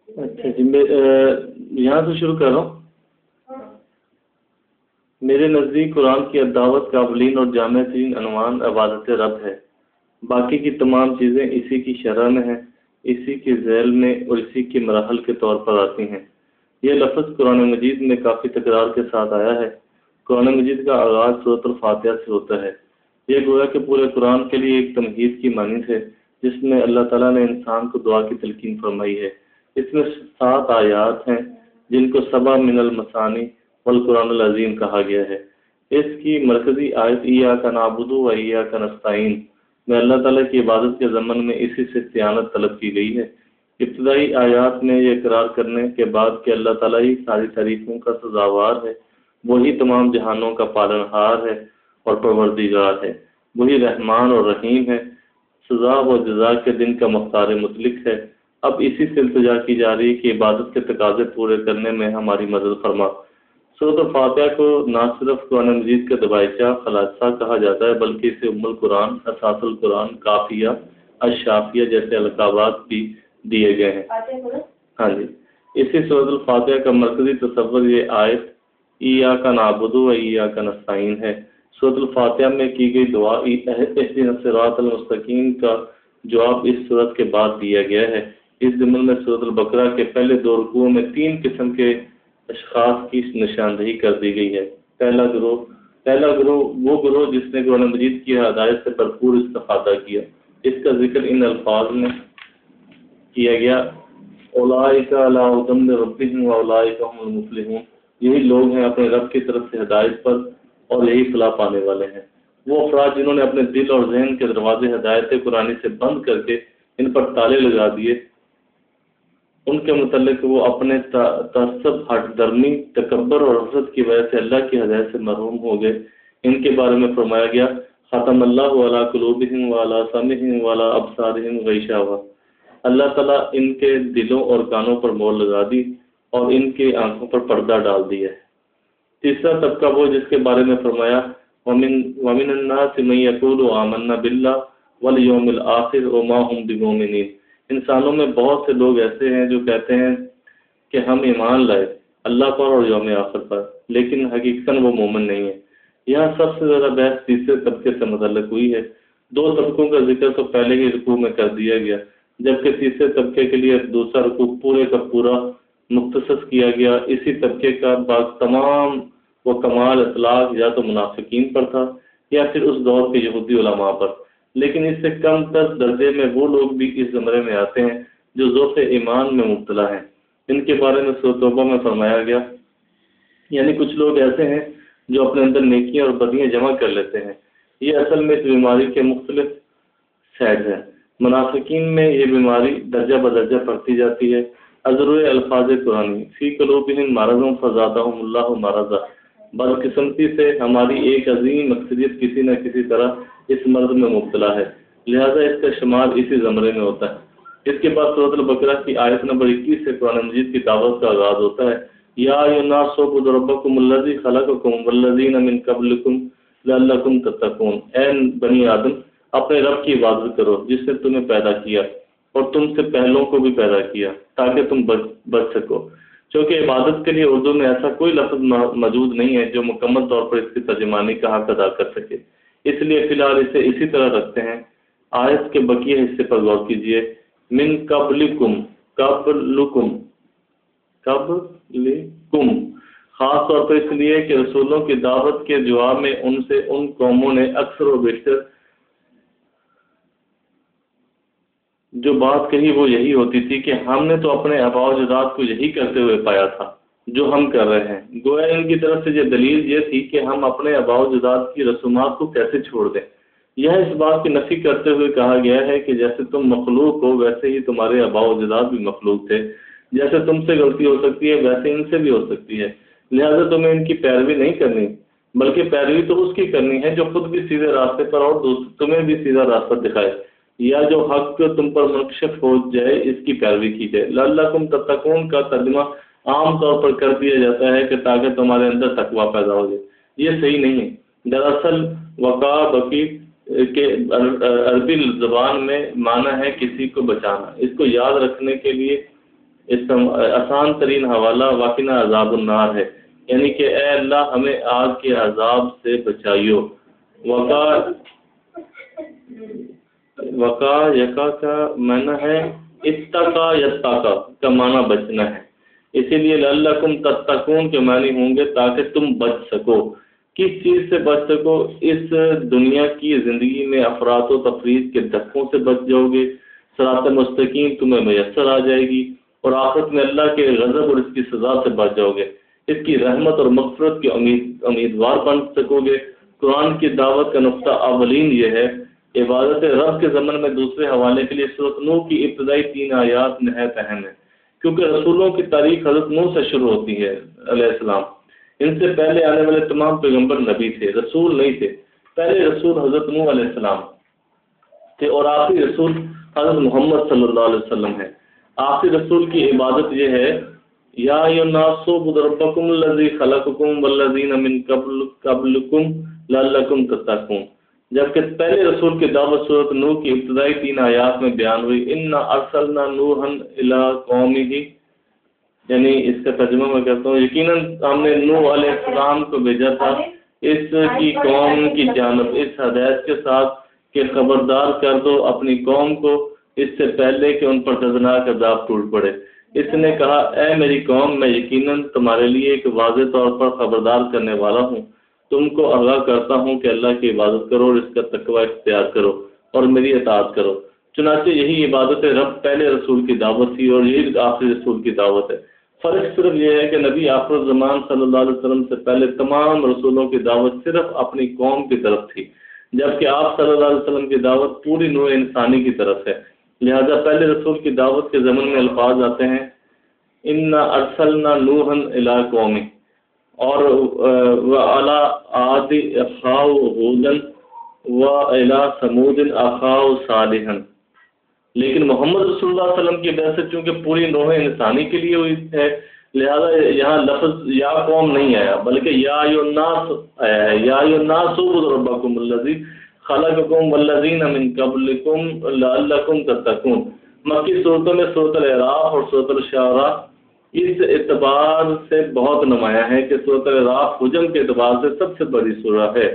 اچھا جی، میں یہاں سے شروع کر رہا ہوں۔ میرے نزدیک قرآن کی دعوت کا اولین اور جامع ترین عنوان عبادت رب ہے۔ باقی کی تمام چیزیں اسی کی شرح میں ہیں، اسی کے ذیل میں اور اسی کے مراحل کے طور پر آتی ہیں۔ یہ لفظ قرآن مجید میں کافی تکرار کے ساتھ آیا ہے۔ قرآن مجید کا آغاز سورۃ الفاتحہ سے ہوتا ہے۔ یہ گویا کہ پورے قرآن کے لیے ایک تمہید کی مانند ہے، جس میں اللہ تعالیٰ نے انسان کو دعا کی تلقین فرمائی ہے۔ اس میں 7 آیات ہیں جن کو سبع من المثانی والقرآن العظیم کہا گیا ہے۔ اس کی مرکزی آیت ایاک نعبد و ایاک نستعین میں اللہ تعالیٰ کی عبادت کے ضمن میں اسی سے استعانت طلب کی گئی ہے۔ ابتدائی آیات میں یہ اقرار کرنے کے بعد کہ اللہ تعالیٰ ہی ساری تعریفوں کا سزاوار ہے، وہی تمام جہانوں کا پالنہار ہے اور پروردگار ہے، وہی رحمان اور رحیم ہے، سزا و جزا کے دن کا مختار مطلق ہے۔ اب اسی سے التجا کی جا رہی ہے کہ عبادت کے تقاضے پورے کرنے میں ہماری مدد فرما۔ سورۃ الفاتحہ کو نہ صرف قرآن مجید کا دبائچہ خلاصہ کہا جاتا ہے، بلکہ اسے ام القرآن، اساس القرآن، کافیہ، الشافیہ جیسے القابات بھی دیے گئے ہیں۔ ہاں جی، اسی سورۃ الفاتحہ کا مرکزی تصور یہ آیت ایاک نعبد و ایاک نستعین ہے۔ سورۃ الفاتحہ میں کی گئی دعا اہدنا الصراط المستقیم کا جواب اس صورت کے بعد دیا گیا ہے۔ اس ضمن میں سورۃ البقرہ کے پہلے 2 رکوعوں میں 3 قسم کے اشخاص کی نشاندہی کر دی گئی ہے۔ پہلا گروہ وہ گروہ جس نے قرآن مجید کی ہدایت سے بھرپور استفادہ کیا۔ اس کا ذکر ان الفاظ میں کیا گیا، اولئک علی ھدی من ربہم واولئک ھم المفلحون۔ یہی لوگ ہیں اپنے رب کی طرف سے ہدایت پر اور یہی فلاح پانے والے ہیں۔ وہ افراد جنہوں نے اپنے دل اور ذہن کے دروازے ہدایت قرآنی سے بند کر کے ان پر تالے لگا دیے، ان کے متعلق وہ اپنے تعصب، ہٹ درمی، تکبر اور حسد کی وجہ سے اللہ کی ہدایت سے محروم ہو گئے۔ ان کے بارے میں فرمایا گیا، ختم اللہ علی قلوبہم وعلی سمعہم وعلی ابصارہم غشاوہ۔ اللہ تعالیٰ ان کے دلوں اور کانوں پر مہر لگا دی اور ان کے آنکھوں پر پردہ ڈال دیا ہے۔ تیسرا طبقہ وہ جس کے بارے میں فرمایا، وَمِنَ النَّاسِ مَن يَقُولُ آمَنَّا بِاللَّهِ وَالْيَوْمِ الْآخِرِ وَمَا هُمْ بِمُؤْمِنِينَ۔ انسانوں میں بہت سے لوگ ایسے ہیں جو کہتے ہیں کہ ہم ایمان لائے اللہ پر اور یوم آخر پر، لیکن حقیقتاً وہ مومن نہیں ہے۔ یہاں سب سے زیادہ بحث تیسرے طبقے سے متعلق ہوئی ہے۔ 2 طبقوں کا ذکر تو پہلے ہی رکوع میں کر دیا گیا، جبکہ تیسرے طبقے کے لیے دوسرا رکوع پورے کا پورا مختص کیا گیا۔ اسی طبقے کا تمام وہ کمال اطلاق یا تو منافقین پر تھا یا پھر اس دور کے یہودی علماء پر، لیکن اس سے کم تر درجے میں وہ لوگ بھی اس زمرے میں آتے ہیں جو ذوق ایمان میں مبتلا ہیں۔ ان کے بارے میں سورۃ توبہ میں فرمایا گیا، یعنی کچھ لوگ ایسے ہیں جو اپنے اندر نیکیاں اور بدیاں جمع کر لیتے ہیں۔ یہ اصل میں اس بیماری کے مختلف سائڈ ہیں۔ منافقین میں یہ بیماری درجہ بدرجہ بڑھتی جاتی ہے۔ ازروئے الفاظ قرآنی، فی قلوبہم مرض فزادہم اللہ مرضا۔ بدقسمتی سے ہماری ایک عظیم اکثریت کسی نہ کسی طرح اس مرض میں مبتلا ہے، لہذا اس کا شمار اسی زمرے میں ہوتا ہے۔ اس کے بعد سورۃ البقرہ کی آیت نمبر 21 سے قرآن مجید کی دعوت کا آغاز ہوتا ہے، یا ایھا الناس اعبدوا ربکم الذی خلقکم والذین من قبلکم لعلکم تتقون۔ اے بنی آدم، اپنے رب کی عبادت کرو جس نے تمہیں پیدا کیا اور تم سے پہلوں کو بھی پیدا کیا تاکہ تم بچ سکو۔ چونکہ عبادت کے لیے اردو میں ایسا کوئی لفظ موجود نہیں ہے جو مکمل طور پر اس کی ترجمانی کا حق ادا کر سکے، اس لیے فی الحال اسے اسی طرح رکھتے ہیں۔ آیت کے بقیہ حصے پر غور کیجیے، من قبلکم، قبلکم خاص طور پر اس لیے کہ رسولوں کی دعوت کے جواب میں ان سے ان قوموں نے اکثر و بیشتر جو بات کہی وہ یہی ہوتی تھی کہ ہم نے تو اپنے آباء و اجداد کو یہی کرتے ہوئے پایا تھا جو ہم کر رہے ہیں۔ گویا ان کی طرف سے یہ دلیل یہ تھی کہ ہم اپنے آباء و اجداد کی رسومات کو کیسے چھوڑ دیں۔ یہ اس بات کی نفی کرتے ہوئے کہا گیا ہے کہ جیسے تم مخلوق ہو ویسے ہی تمہارے آباء و اجداد بھی مخلوق تھے، جیسے تم سے غلطی ہو سکتی ہے ویسے ان سے بھی ہو سکتی ہے، لہذا تمہیں ان کی پیروی نہیں کرنی، بلکہ پیروی تو اس کی کرنی ہے جو خود بھی سیدھے راستے پر اور تمہیں بھی سیدھا راستہ دکھائے، یا جو حق تم پر منکشف ہو جائے اس کی پیروی کی جائے۔ لعلکم تتقون کا ترجمہ عام طور پر کر دیا جاتا ہے کہ تاکہ تمہارے اندر تقویٰ پیدا ہو جائے۔ یہ صحیح نہیں ہے۔ دراصل وقع بقی کہ عربی زبان میں معنی ہے کسی کو بچانا۔ اس کو یاد رکھنے کے لیے آسان ترین حوالہ واقعہ عذاب النار ہے، یعنی کہ اے اللہ ہمیں آگ کے عذاب سے بچائیو۔ وقا یقا کا معنی ہے اتقا یتقا کا معنی بچنا ہے، اسی لیے لعلکم تتقون کے معنی ہوں گے تاکہ تم بچ سکو۔ کس چیز سے بچ سکو؟ اس دنیا کی زندگی میں افراط و تفریط کے دھکوں سے بچ جاؤ گے، صراط مستقیم تمہیں میسر آ جائے گی، اور آخرت میں اللہ کے غضب اور اس کی سزا سے بچ جاؤ گے، اس کی رحمت اور مغفرت کے امیدوار بن سکو گے۔ قرآن کی دعوت کا نقطہ اولین یہ ہے۔ عبادت رب کے ضمن میں دوسرے حوالے کے لیے سورۃ نوح کی ابتدائی 3 آیات نہایت اہم ہے، کیونکہ رسولوں کی تاریخ حضرت نوح سے شروع ہوتی ہے علیہ السلام۔ ان سے پہلے آنے والے تمام پیغمبر نبی تھے، رسول نہیں تھے۔ پہلے رسول حضرت نوح علیہ السلام تھے اور آخری رسول حضرت محمد صلی اللہ علیہ وسلم ہے۔ آخری رسول کی عبادت یہ ہے، یا ایھا الناس اعبدوا ربکم الذی خلقکم والذین من قبلکم لعلکم تتقون، جبکہ پہلے رسول کی دعوت سورۃ نوح کی ابتدائی 3 آیات میں بیان ہوئی۔ انا ارسلنا نوحا الی قومہ، یعنی اس کا ترجمہ میں کہتا ہوں یقیناً ہم نے نوح علیہ السلام کو بھیجا تھا اس کی قوم کی جانب اس ہدایت کے ساتھ کہ خبردار کر دو اپنی قوم کو اس سے پہلے کہ ان پر دردناک عذاب ٹوٹ پڑے۔ اس نے کہا، اے میری قوم، میں یقیناً تمہارے لیے ایک واضح طور پر خبردار کرنے والا ہوں، تم کو آگاہ کرتا ہوں کہ اللہ کی عبادت کرو اور اس کا تقوی اختیار کرو اور میری اطاعت کرو۔ چنانچہ یہی عبادت رب پہلے رسول کی دعوت تھی اور یہی آخری رسول کی دعوت ہے۔ فرق صرف یہ ہے کہ نبی آخر الزمان صلی اللہ علیہ وسلم سے پہلے تمام رسولوں کی دعوت صرف اپنی قوم کی طرف تھی، جبکہ آپ صلی اللہ علیہ وسلم کی دعوت پوری نوع انسانی کی طرف ہے۔ لہذا پہلے رسول کی دعوت کے ضمن میں الفاظ آتے ہیں انا ارسلنا نوحا الی قومہ، اور وعلی عاد اخاہ ہودا وعلی ثمود اخاہ صالحا، لیکن محمد رسول اللہ علیہ وسلم کی بعثت چونکہ پوری نوع انسانی کے لیے ہوئی ہے، لہذا یہاں لفظ یا قوم نہیں آیا بلکہ یا ایھا الناس آیا ہے۔ یا ایھا الناس اعبدوا ربکم الذی خلقکم والذین من قبلکم لعلکم تتقون۔ مکی صورتوں میں سورۃ الاعراف اور سورۃ الشعراء اس اعتبار سے بہت نمایاں ہے کہ سورۃ الاعراف حجم کے اعتبار سے سب سے بڑی سورہ ہے،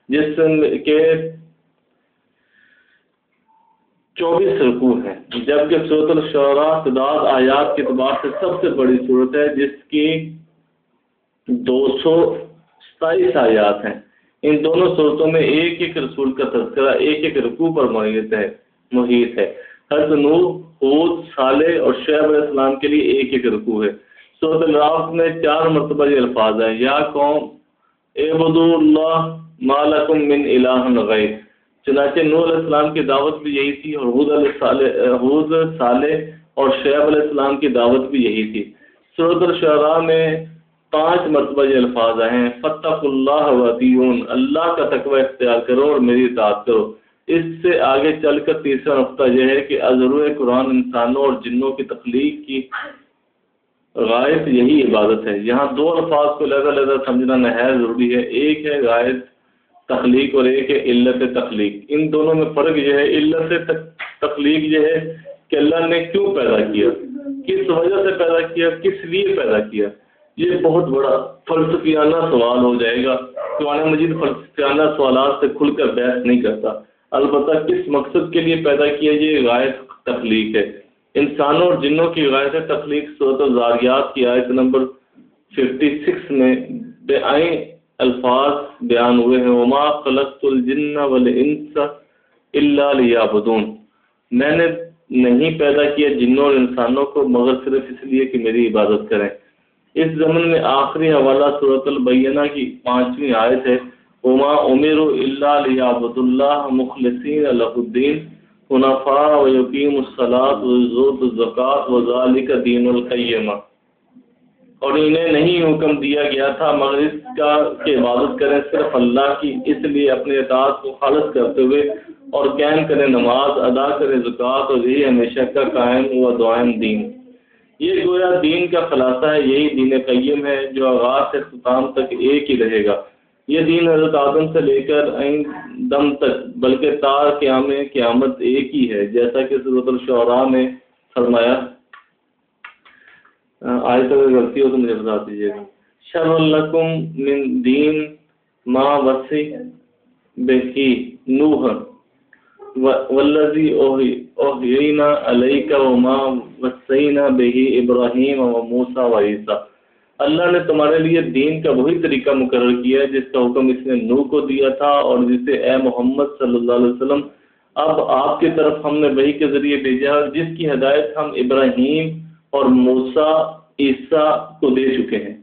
جس کے 24 رکوع ہیں، جبکہ سورۃ الشعراء تعداد آیات کے اعتبار سے سب سے بڑی سورت ہے جس کی 227 آیات ہیں۔ ان دونوں صورتوں میں ایک ایک رسول کا تذکرہ ایک ایک رکوع پر محیط ہے۔ حضرت نوح، ہود، صالح اور شعیب علیہ السلام کے لیے ایک ایک رکوع ہے۔ سورۃ الاعراف میں 4 مرتبہ یہ الفاظ ہیں، یا قوم اعبدوا اللہ ما لکم من الہ غیر۔ چنانچہ نوح علیہ السلام کی دعوت بھی یہی تھی اور ہود، صالح اور شعیب علیہ السلام کی دعوت بھی یہی تھی۔ سورۃ الشعراء میں 5 مرتبہ یہ الفاظ آئے ہیں، فاتقوا اللہ واطیعون، اللہ کا تقوی اختیار کرو اور میری اطاعت کرو۔ اس سے آگے چل کر تیسرا نقطہ یہ ہے کہ ازروع قرآن انسانوں اور جنوں کی تخلیق کی غایت یہی عبادت ہے۔ یہاں 2 الفاظ کو علیحدہ سمجھنا نہایت ضروری ہے، ایک ہے غایت تخلیق اور ایک ہے علت تخلیق۔ ان دونوں میں فرق یہ ہے، علت تخلیق یہ ہے کہ اللہ نے کیوں پیدا کیا، کس وجہ سے پیدا کیا، کس لیے پیدا کیا۔ یہ بہت بڑا فلسفیانہ سوال ہو جائے گا، قرآن مجید فلسفیانہ سوالات سے کھل کر بحث نہیں کرتا، البتہ کس مقصد کے لیے پیدا کیا، یہ غایت تخلیق ہے۔ انسانوں اور جنوں کی غایت تخلیق سورۃ الذاریات کی آیت نمبر 56 میں بآئیں الفاظ بیان ہوئے ہیں، وما خلقت الجن والانس الا لیعبدون، میں نے نہیں پیدا کیا جنوں اور انسانوں کو مگر صرف اس لیے کہ میری عبادت کریں۔ اس ضمن میں آخری حوالہ سورۃ البینہ کی 5ویں آیت ہے، وما امروا الا لیعبدوا اللہ مخلصین لہ الدین حنفاء ویقیموا الصلاۃ ویؤتوا الزکاۃ وذلک دین القیمہ، اور انہیں نہیں حکم دیا گیا تھا مگر اس کا کہ عبادت کریں صرف اللہ کی، اس لیے اپنے اطاعت کو خالص کرتے ہوئے اور قائم کریں نماز، ادا کریں زکوٰۃ، اور یہی ہمیشہ کا قائم و دائم دین۔ یہ گویا دین کا خلاصہ ہے، یہی دین قیم ہے جو آغاز سے اختتام تک ایک ہی رہے گا۔ یہ دین حضرت آدم سے لے کر عین دم تک بلکہ تا قیامت ایک ہی ہے، جیسا کہ سورۃ الشعراء میں فرمایا۔ آیت اگر غلطی ہو تو مجھے بتا دیجیے گا۔ شرع لکم من دین ما وصی بہ نوح والذی اوحینا علیک وما وصینا بہ ابراہیم وموسیٰ وعیسیٰ۔ اللہ نے تمہارے لیے دین کا وہی طریقہ مقرر کیا ہے جس کا حکم اس نے نوح کو دیا تھا، اور جسے اے محمد صلی اللہ علیہ وسلم اب آپ کی طرف ہم نے وحی کے ذریعے بھیجا، جس کی ہدایت ہم ابراہیم اور موسیٰ عیسیٰ کو دے چکے ہیں۔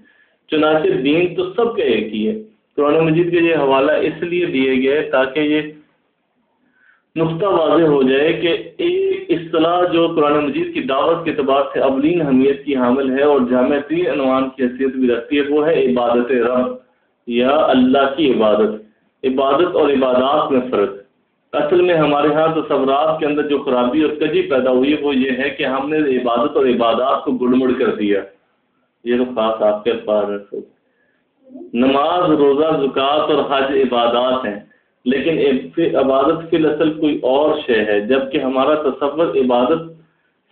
چنانچہ دین تو سب کا ایک ہی ہے۔ قرآن مجید کے یہ حوالہ اس لیے دیے گئے تاکہ یہ نقطہ واضح ہو جائے کہ ایک اصطلاح جو قرآن مجید کی دعوت کے اعتبار سے اولین اہمیت کی حامل ہے اور جامع ترین عنوان کی حیثیت بھی رکھتی ہے، وہ ہے عبادت رب یا اللہ کی عبادت۔ عبادت اور عبادات میں فرق۔ اصل میں ہمارے ہاں تصورات کے اندر جو خرابی اور کجی پیدا ہوئی ہے وہ یہ ہے کہ ہم نے عبادت اور عبادات کو گڑمڑ کر دیا۔ یہ تو خاص آپ کے پاس ہے۔ نماز، روزہ، زکوٰۃ اور حج عبادات ہیں، لیکن عبادت فی الاصل کوئی اور شے ہے، جبکہ ہمارا تصور عبادت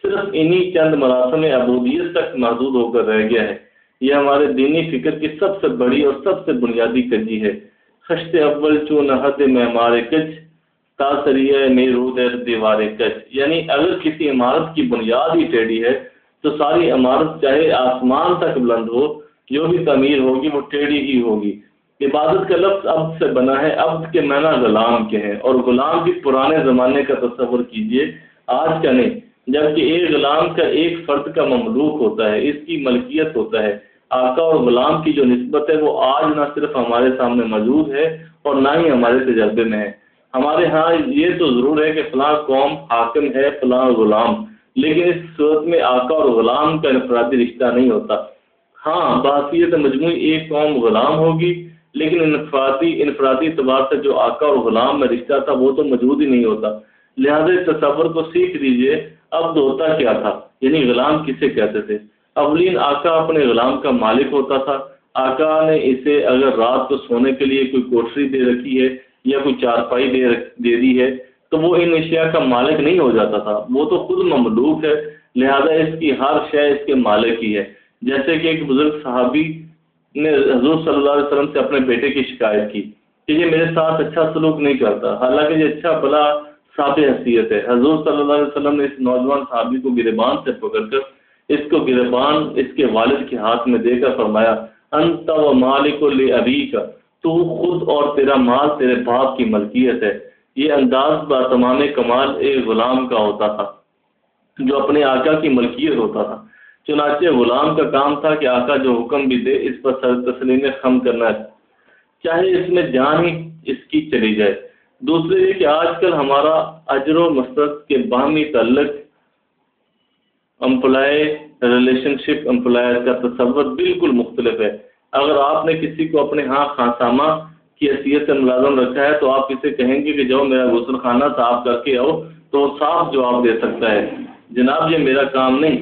صرف انہی چند مراسم عبودیت تک محدود ہو کر رہ گیا ہے۔ یہ ہمارے دینی فکر کی سب سے بڑی اور سب سے بنیادی کجی ہے۔ خشت اول چو نہت معمار کچ تا سریہ میرود دیوار کچ، یعنی اگر کسی عمارت کی بنیاد ہی ٹیڑھی ہے تو ساری عمارت چاہے آسمان تک بلند ہو، جو بھی تعمیر ہوگی وہ ٹیڑھی ہی ہوگی۔ عبادت کا لفظ عبد سے بنا ہے۔ عبد کے معنی غلام کے ہیں، اور غلام بھی پرانے زمانے کا تصور کیجئے، آج کا نہیں، جبکہ ایک غلام کا ایک فرد کا مملوک ہوتا ہے، اس کی ملکیت ہوتا ہے۔ آقا اور غلام کی جو نسبت ہے وہ آج نہ صرف ہمارے سامنے موجود ہے اور نہ ہی ہمارے تجربے میں ہے۔ ہمارے ہاں یہ تو ضرور ہے کہ فلاں قوم حاکم ہے، فلاں غلام، لیکن اس صورت میں آقا اور غلام کا انفرادی رشتہ نہیں ہوتا۔ ہاں، بحیثیت مجموعی ایک قوم غلام ہوگی، لیکن انفرادی اعتبار سے جو آقا اور غلام میں رشتہ تھا وہ تو موجود ہی نہیں ہوتا۔ لہذا اس تصور کو سیکھ لیجئے، عبد ہوتا کیا تھا، یعنی غلام کسے کہتے تھے۔ اولین آقا اپنے غلام کا مالک ہوتا تھا۔ آقا نے اسے اگر رات کو سونے کے لیے کوئی کوٹھری دے رکھی ہے یا کوئی چارپائی دے دی ہے تو وہ ان اشیاء کا مالک نہیں ہو جاتا تھا، وہ تو خود مملوک ہے، لہذا اس کی ہر شے اس کے مالک ہی ہے۔ جیسے کہ ایک بزرگ صحابی نے حضور صلی اللہ علیہ وسلم سے اپنے بیٹے کی شکایت کی کہ یہ میرے ساتھ اچھا سلوک نہیں کرتا، حالانکہ یہ اچھا بھلا صاحب حیثیت ہے۔ حضور صلی اللہ علیہ وسلم نے اس نوجوان صحابی کو گریبان سے پکڑ کر اس کو گریبان اس کے والد کے ہاتھ میں دے کر فرمایا، انت و مالک لابیک، تو خود اور تیرا مال تیرے باپ کی ملکیت ہے۔ یہ انداز با تمام کمال ایک غلام کا ہوتا تھا جو اپنے آقا کی ملکیت ہوتا تھا۔ چنانچہ غلام کا کام تھا کہ آقا جو حکم بھی دے اس پر سر تسلیم خم کرنا ہے، چاہے اس میں جان ہی اس کی چلی جائے۔ دوسرے یہ کہ آج کل ہمارا اجر و مستحق کے باہمی تعلق، امپلائی ریلیشن شپ، امپلائر کا تصور بالکل مختلف ہے۔ اگر آپ نے کسی کو اپنے ہاں خانسامہ کی حیثیت سے ملازم رکھا ہے تو آپ اسے کہیں گے کہ جاؤ میرا غسل خانہ صاف کر کے آؤ، تو وہ صاف جواب دے سکتا ہے، جناب یہ میرا کام نہیں،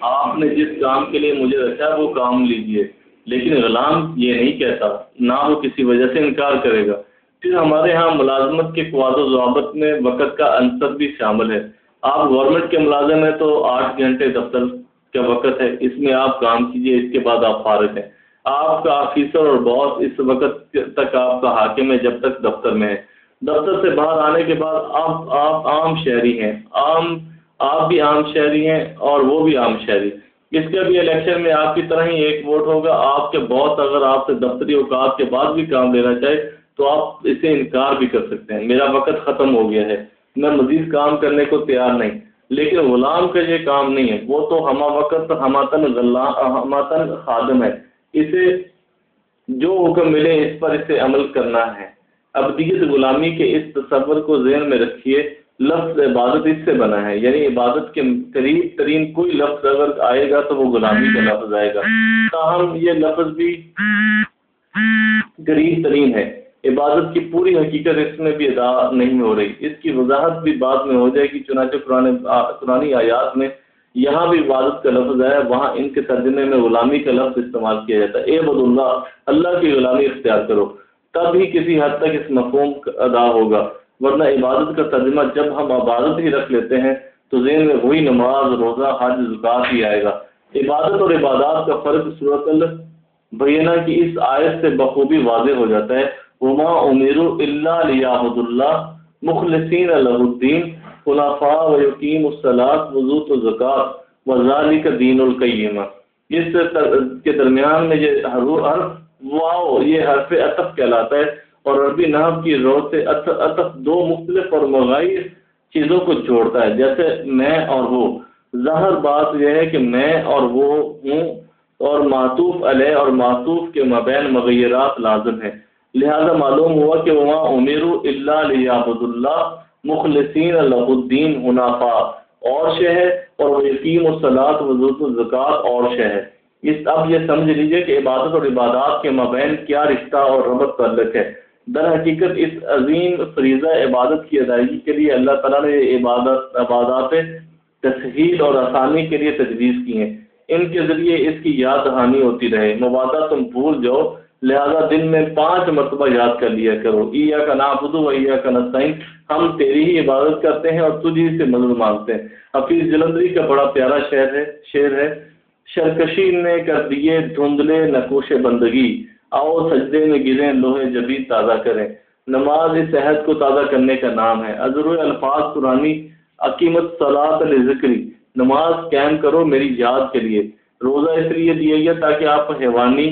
آپ نے جس کام کے لیے مجھے رکھا ہے وہ کام لیجئے۔ لیکن غلام یہ نہیں کہتا، نہ وہ کسی وجہ سے انکار کرے گا۔ پھر ہمارے ہاں ملازمت کے قواعد و ضوابط میں وقت کا عنصر بھی شامل ہے۔ آپ گورنمنٹ کے ملازم ہیں تو 8 گھنٹے دفتر کا وقت ہے، اس میں آپ کام کیجئے، اس کے بعد آپ فارغ ہیں۔ آپ کا آفیسر اور باس اس وقت تک آپ کا حاکم ہے جب تک دفتر میں ہے۔ دفتر سے باہر آنے کے بعد آپ عام شہری ہیں، آپ بھی عام شہری ہیں اور وہ بھی عام شہری۔ اس کا بھی الیکشن میں آپ کی طرح ہی ایک ووٹ ہوگا۔ آپ کے باس اگر آپ سے دفتری اوقات کے بعد بھی کام لینا چاہے تو آپ اسے انکار بھی کر سکتے ہیں، میرا وقت ختم ہو گیا ہے، میں مزید کام کرنے کو تیار نہیں۔ لیکن غلام کا یہ کام نہیں ہے، وہ تو ہمہ وقت ہماتن خادم ہے، اسے جو حکم ملے اس پر اسے عمل کرنا ہے۔ عبدیت غلامی کے اس تصور کو ذہن میں رکھیے۔ لفظ عبادت اس سے بنا ہے، یعنی عبادت کے قریب ترین کوئی لفظ اگر آئے گا تو وہ غلامی کا لفظ آئے گا، تاہم یہ لفظ بھی قریب ترین ہے۔ عبادت کی پوری حقیقت اس میں بھی ادا نہیں ہو رہی، اس کی وضاحت بھی بعد میں ہو جائے گی۔ چنانچہ قرآنی آیات میں یہاں بھی عبادت کا لفظ آیا، وہاں ان کے ترجمے میں غلامی کا لفظ استعمال کیا جاتا ہے۔ اے عبد اللہ، اللہ کی غلامی اختیار کرو۔ تب ہی کسی حد تک اس مفہوم ادا ہوگا، ورنہ عبادت کا ترجمہ جب ہم عبادت ہی رکھ لیتے ہیں تو ذہن میں وہی نماز، روزہ، حج، زکوٰۃ ہی آئے گا۔ عبادت اور عبادات کا فرق سورۃ البینہ کی اس آیت سے بخوبی واضح ہو جاتا ہے۔ وما امروا الا لیعبدوا اللہ مخلصین لہ الدین حنفاء ویقیموا الصلاۃ ویؤتوا الزکوٰۃ وذالک دین القیمہ۔ اس کے درمیان میں یہ حرف واو، یہ حرف عطف کہلاتا ہے، اور عربی نحو کی رو سے عطف دو مختلف اور مغایر چیزوں کو جوڑتا ہے، جیسے میں اور وہ۔ ظاہر بات یہ ہے کہ میں اور وہ ہوں، اور معطوف علیہ اور معطوف کے مابین مغیرات لازم ہیں، لہذا معلوم ہوا کہ وما امروا الا لیعبدوا اللہ مخلصین لہ الدین حنفاء اور شے ہے، اور ویقیموا الصلاۃ ویؤتوا الزکوٰۃ اور شے ہے۔ اب یہ سمجھ لیجئے کہ عبادت اور عبادات کے مابین کیا رشتہ اور ربط تعلق ہے۔ در حقیقت اس عظیم فریضہ عبادت کی ادائیگی کے لیے اللہ تعالیٰ نے یہ عبادات تسہیل اور آسانی کے لیے تجویز کی ہیں، ان کے ذریعے اس کی یاد دہانی ہوتی رہے۔ مبادہ تم بھول جاؤ، لہذا دن میں 5 مرتبہ یاد کر لیا کرو، ایاک نعبد و ایاک نستعین، ہم تیری ہی عبادت کرتے ہیں اور تجھ ہی سے مدد مانگتے ہیں۔ حفیظ جلندری کا بڑا پیارا شعر ہے، شرکشی نے کر دیے دھندلے نقوش بندگی، آؤ سجدے میں گریں لوہے جبین تازہ کریں۔ نماز اس عہد کو تازہ کرنے کا نام ہے۔ ازر الفاظ قرآنی اقیمت صلاۃ لذکری، نماز قائم کرو میری یاد کے لیے۔ روزہ اس لیے دیا گیا تاکہ آپ حیوانی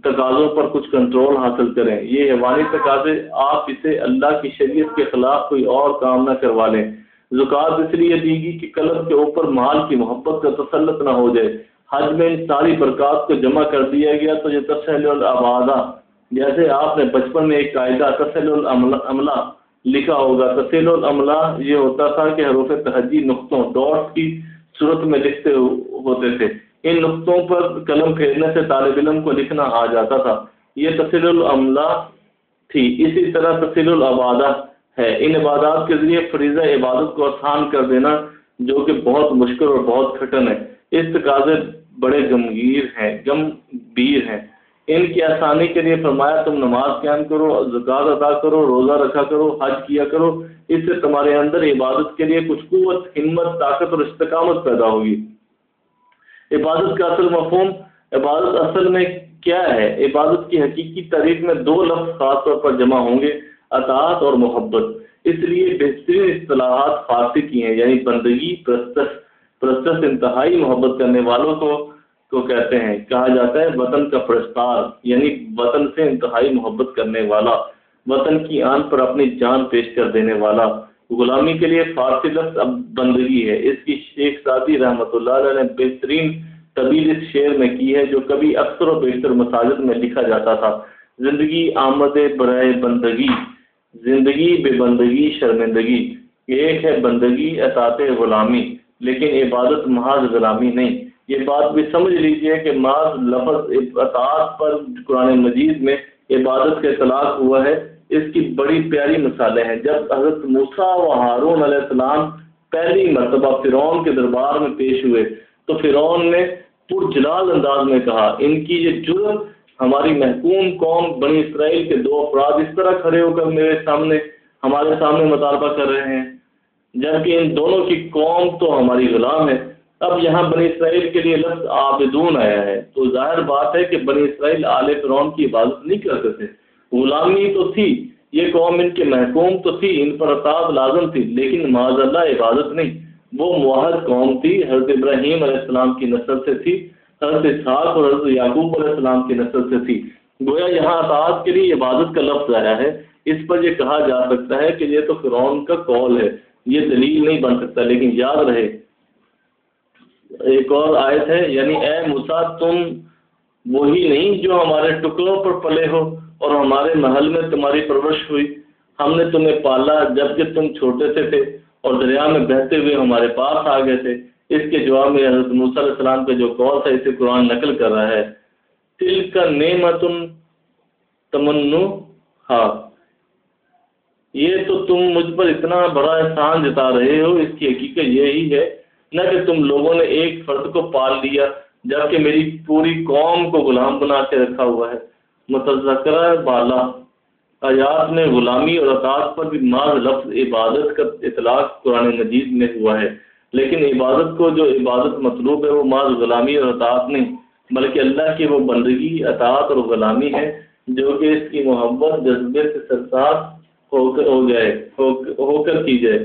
تقاضوں پر کچھ کنٹرول حاصل کریں، یہ حیوانی تقاضے آپ اسے اللہ کی شریعت کے خلاف کوئی اور کام نہ کروا لیں۔ زکوٰۃ اس لیے دی گئی کہ قلب کے اوپر مال کی محبت کا تسلط نہ ہو جائے۔ حج میں ان ساری برکات کو جمع کر دیا گیا تو یہ تسہیل العبادہ، جیسے آپ نے بچپن میں ایک قاعدہ تسہیل العملہ لکھا ہوگا۔ تسہیل العملہ یہ ہوتا تھا کہ حروف تہجی نقطوں ڈاٹس کی صورت میں لکھتے ہوتے تھے، ان نقطوں پر قلم پھیرنے سے طالب علم کو لکھنا آ جاتا تھا، یہ تسہیل العملہ تھی۔ اسی طرح تسہیل العبادہ ہے، ان عبادات کے ذریعے فریضہ عبادت کو آسان کر دینا، جو کہ بہت مشکل اور بہت کٹھن ہے۔ اس تقاضے بڑے گمبھیر ہیں، ان کی آسانی کے لیے فرمایا تم نماز قائم کرو، زکوٰۃ ادا کرو، روزہ رکھا کرو، حج کیا کرو، اس سے تمہارے اندر عبادت کے لیے کچھ قوت، ہمت، طاقت اور استقامت پیدا ہوگی۔ عبادت کا اصل مفہوم، عبادت اصل میں کیا ہے؟ عبادت کی حقیقی تعریف میں 2 لفظ خاص طور پر جمع ہوں گے، اطاعت اور محبت۔ اس لیے بہترین اصطلاحات فارسی کی ہیں، یعنی بندگی، پرستش انتہائی محبت کرنے والوں کو کہتے ہیں، کہا جاتا ہے وطن کا پرستار، یعنی وطن سے انتہائی محبت کرنے والا، وطن کی آن پر اپنی جان پیش کر دینے والا۔ غلامی کے لیے فارسی لفظ اب بندگی ہے۔ اس کی شیخ سعدی رحمۃ اللہ علیہ نے بہترین تعبیر اس شعر میں کی ہے، جو کبھی اکثر و بیشتر مساجد میں لکھا جاتا تھا۔ زندگی آمد برائے بندگی، زندگی بے بندگی شرمندگی، ایک ہے بندگی اطاعت غلامی، لیکن عبادت محض غلامی نہیں۔ یہ بات بھی سمجھ لیجئے کہ محض لفظ اطاعت پر قرآن مجید میں عبادت کا اطلاق ہوا ہے، اس کی بڑی پیاری مثالیں ہیں۔ جب حضرت موسیٰ و ہارون علیہ السلام پہلی مرتبہ فرعون کے دربار میں پیش ہوئے تو فرعون نے پرجلال انداز میں کہا، ان کی یہ جرأت، ہماری محکوم قوم بنی اسرائیل کے 2 افراد اس طرح کھڑے ہو کر ہمارے سامنے مطالبہ کر رہے ہیں، جبکہ ان دونوں کی قوم تو ہماری غلام ہے۔ اب یہاں بنی اسرائیل کے لیے لفظ عابدون آیا ہے، تو ظاہر بات ہے کہ بنی اسرائیل آل فرعون کی عبادت نہیں کرتے تھے، غلامی تو تھی، یہ قوم ان کے محکوم تو تھی، ان پر اطاعت لازم تھی، لیکن معاذ اللہ عبادت نہیں۔ وہ موحد قوم تھی، حضرت ابراہیم علیہ السلام کی نسل سے تھی، حضرت اسحاق اور حضرت یعقوب علیہ السلام کی نسل سے تھی۔ گویا یہاں اطاعت کے لیے عبادت کا لفظ آیا ہے۔ اس پر یہ کہا جا سکتا ہے کہ یہ تو فرعون کا قول ہے، یہ دلیل نہیں بن سکتا، لیکن یاد رہے ایک اور آیت ہے، یعنی اے موسیٰ تم وہی نہیں جو ہمارے ٹکڑوں پر پلے ہو اور ہمارے محل میں تمہاری پرورش ہوئی، ہم نے تمہیں پالا جبکہ تم چھوٹے سے تھے اور دریا میں بہتے ہوئے ہمارے پاس آ گئے تھے۔ اس کے جواب میں حضرت موسیٰ علیہ السلام کا جو قول تھا اسے قرآن نقل کر رہا ہے، تلک نعمت تمنوہا، یہ تو تم مجھ پر اتنا بڑا احسان جتا رہے ہو، اس کی حقیقت یہی ہے نہ کہ تم لوگوں نے ایک فرد کو پال لیا جبکہ میری پوری قوم کو غلام بنا کے رکھا ہوا ہے۔ متذکرہ بالا آیات میں غلامی اور اطاعت پر بھی محض لفظ عبادت کا اطلاق قرآن مجید میں ہوا ہے، لیکن عبادت کو جو عبادت مطلوب ہے وہ محض غلامی اور اطاعت نہیں، بلکہ اللہ کی وہ بندگی، اطاعت اور غلامی ہے جو کہ اس کی محبت جذبے سے سرشار ہو کر کی جائے۔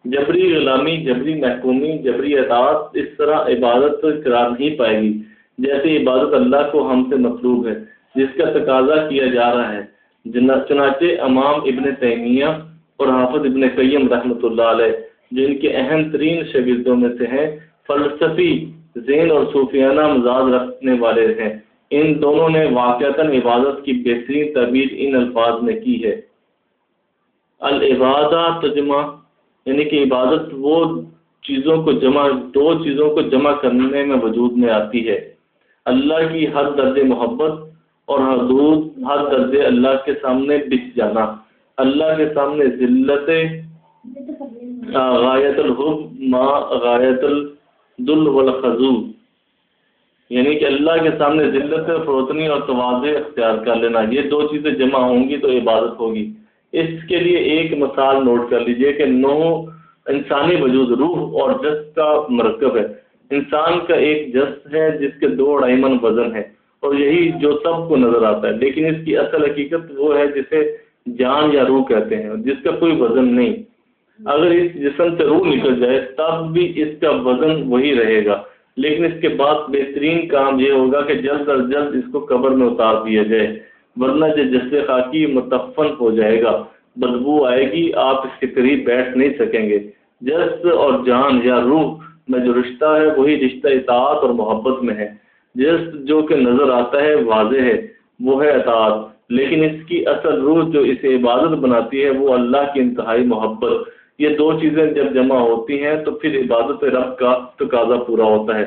جبری غلامی، جبری محکومی، جبری اطاعت اس طرح عبادت قرار نہیں پائے گی جیسے عبادت اللہ کو ہم سے مطلوب ہے، جس کا تقاضا کیا جا رہا ہے۔ چنانچہ امام ابن تیمیہ اور حافظ ابن قیم رحمۃ اللہ علیہ، جو ان کے اہم ترین شاگردوں میں سے ہیں، فلسفی ذہن اور صوفیانہ مزاج رکھنے والے ہیں، ان دونوں نے واقعتاً عبادت کی بہترین تعبیر ان الفاظ میں کی ہے: العبادہ تجمع، یعنی کہ عبادت وہ دو چیزوں کو جمع کرنے میں وجود میں آتی ہے: اللہ کی ہر درجے محبت اور ہر درجے اللہ کے سامنے بچ جانا، اللہ کے سامنے ذلت غایت الحب ما غایت الذل والخضوع، یعنی کہ اللہ کے سامنے ذلت فروتنی اور تواضع اختیار کر لینا، یہ دو چیزیں جمع ہوں گی تو عبادت ہوگی۔ اس کے لیے ایک مثال نوٹ کر لیجئے کہ انسانی وجود روح اور جسد کا مرکب ہے۔ انسان کا ایک جسد ہے جس کے 2.5 من وزن ہے، اور یہی جو سب کو نظر آتا ہے، لیکن اس کی اصل حقیقت وہ ہے جسے جان یا روح کہتے ہیں، جس کا کوئی وزن نہیں۔ اگر اس جسم سے روح نکل جائے تب بھی اس کا وزن وہی رہے گا، لیکن اس کے بعد بہترین کام یہ ہوگا کہ جلد از جلد اس کو قبر میں اتار دیا جائے، ورنہ جو جسد خاکی متفن ہو جائے گا، بدبو آئے گی، آپ اس کے قریب بیٹھ نہیں سکیں گے۔ جسد اور جان یا روح میں جو رشتہ ہے وہی رشتہ اطاعت اور محبت میں ہے۔ جسد جو کہ نظر آتا ہے واضح ہے، وہ ہے اطاعت، لیکن اس کی اصل روح جو اسے عبادت بناتی ہے وہ اللہ کی انتہائی محبت۔ یہ دو چیزیں جب جمع ہوتی ہیں تو پھر عبادت رب کا تقاضا پورا ہوتا ہے۔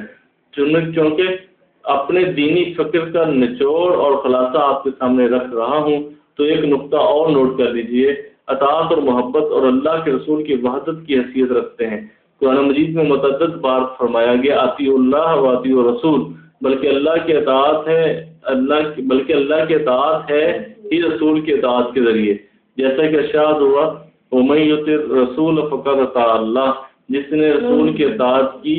چونکہ اپنے دینی فکر کا نچوڑ اور خلاصہ آپ کے سامنے رکھ رہا ہوں تو ایک نقطہ اور نوٹ کر لیجئے۔ اطاعت اور محبت اور اللہ کے رسول کی وحدت کی حیثیت رکھتے ہیں۔ قرآن مجید میں متعدد بار فرمایا گیا اطیعوا اللہ و اطیعوا الرسول، بلکہ اللہ کی اطاعت ہے ہی رسول کی اطاعت کے ذریعے، جیسا کہ ارشاد ہوا وَمَن يُطِعِ الرَّسُولَ فَقَدْ أَطَاعَ اللَّهَ، جس نے رسول کی اطاعت کی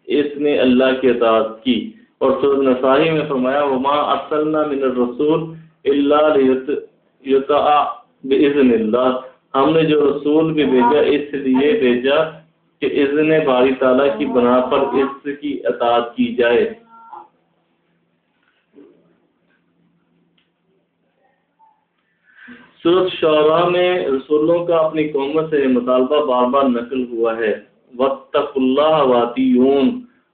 اس نے اللہ کی اطاعت کی۔ اور سورۃ نسائی میں فرمایا وَمَا أَرْسَلْنَا مِنَ الرَّسُولِ إِلَّا لِيُطَاعَ بِإِذْنِ اللَّهِ، ہم نے جو رسول بھی بھیجا اس لیے بھیجا کہ اذن باری تعالیٰ کی بنا پر اس کی اطاعت کی جائے۔ سورۃ شعراء میں رسولوں کا اپنی قوموں سے مطالبہ بار بار نقل ہوا ہے۔ وَاتَّقُوا اللَّهَ وَأَطِیعُونِ،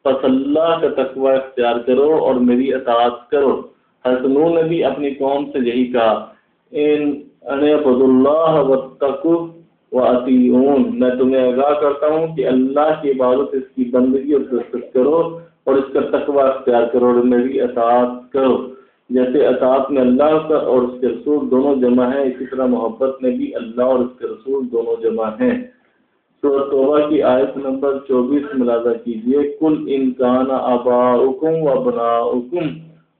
پس اللہ کا تقوی اختیار کرو اور میری اطاعت کرو۔ حضرت نوح نے بھی اپنی قوم سے یہی کہا ان اعبدوا اللہ واتقوا وَأَطِیعُونِ، میں تمہیں آگاہ کرتا ہوں کہ اللہ کی عبادت، اس کی بندگی اور عزت کرو اور اس کا تقوی اختیار کرو اور میری اطاعت کرو۔ جیسے اطاعت میں اللہ کا اور اس کے رسول دونوں جمع ہیں، اسی طرح محبت میں بھی اللہ اور اس کے رسول دونوں جمع ہیں۔ سورۃ توبہ کی آیت نمبر 24 ملاحظہ کیجئے قُلْ إِنْ كَانَ آبَاؤُكُمْ وَأَبْنَاؤُكُمْ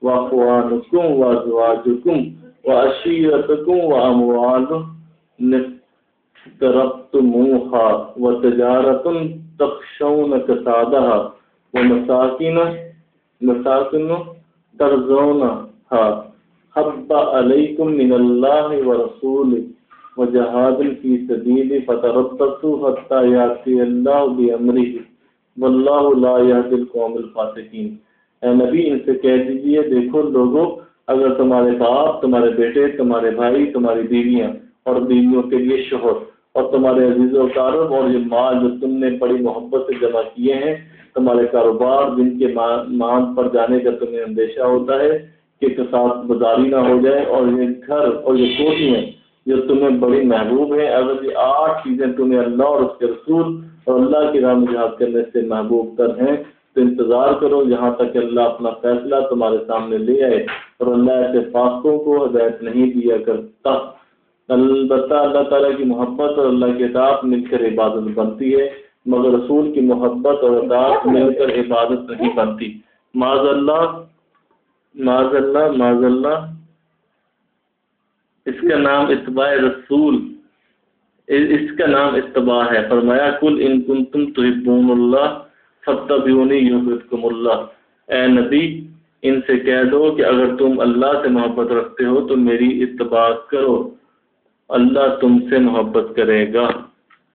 وَإِخْوَانُكُمْ وَأَزْوَاجُكُمْ وَعَشِيرَتُكُمْ وَأَمْوَالٌ اقْتَرَفْتُمُوهَا وَتِجَارَةٌ تَخْشَوْنَ كَسَادَهَا وَمَسَاكِنُ تَرْضَوْنَهَا أَحَبَّ إِلَيْكُم مِّنَ اللَّهِ وَرَسُولِهِ وَجِهَادٍ فِي سَبِيلِهِ فَتَرَبَّصُوا حَتَّىٰ يَأْتِيَ اللَّهُ بِأَمْرِهِ وَاللَّهُ لَا يَهْدِي الْقَوْمَ الْفَاسِقِينَ۔ اے نبی ان سے کہہ دیجئے دیکھو لوگوں، اگر تمہارے باپ، تمہارے بیٹے، تمہارے بھائی، تمہاری بیویاں اور بیویوں کے لیے شوہر اور تمہارے عزیز و اقارب اور یہ مال جو تم نے بڑی محبت سے جمع کیے ہیں، تمہارے کاروبار جن کے مان پر جانے کا تمہیں اندیشہ ہوتا ہے کہ کساد بازاری نہ ہو جائے، اور یہ گھر اور یہ کوٹیاں جو تمہیں بڑی محبوب ہیں، اگر یہ 8 چیزیں تمہیں اللہ اور اس کے رسول اور اللہ کی راہ میں جہاد کرنے سے محبوب تر ہیں تو انتظار کرو یہاں تک کہ اللہ اپنا فیصلہ تمہارے سامنے لے آئے، اور اللہ ایسے فاسقوں کو ہدایت نہیں دیا کرتا۔ البتہ اللہ تعالیٰ کی محبت اور اللہ کی اطاعت مل کر عبادت بنتی ہے، مگر رسول کی محبت اور اطاعت مل کر عبادت نہیں بنتی۔ معاذ اللہ اس کا نام اتباع رسول، اس کا نام اتباع ہے۔ فرمایا کل ان کنتم تحبون اللہ فاتبعونی یحببکم اللہ، اے نبی ان سے کہہ دو کہ اگر تم اللہ سے محبت رکھتے ہو تو میری اتباع کرو، اللہ تم سے محبت کرے گا۔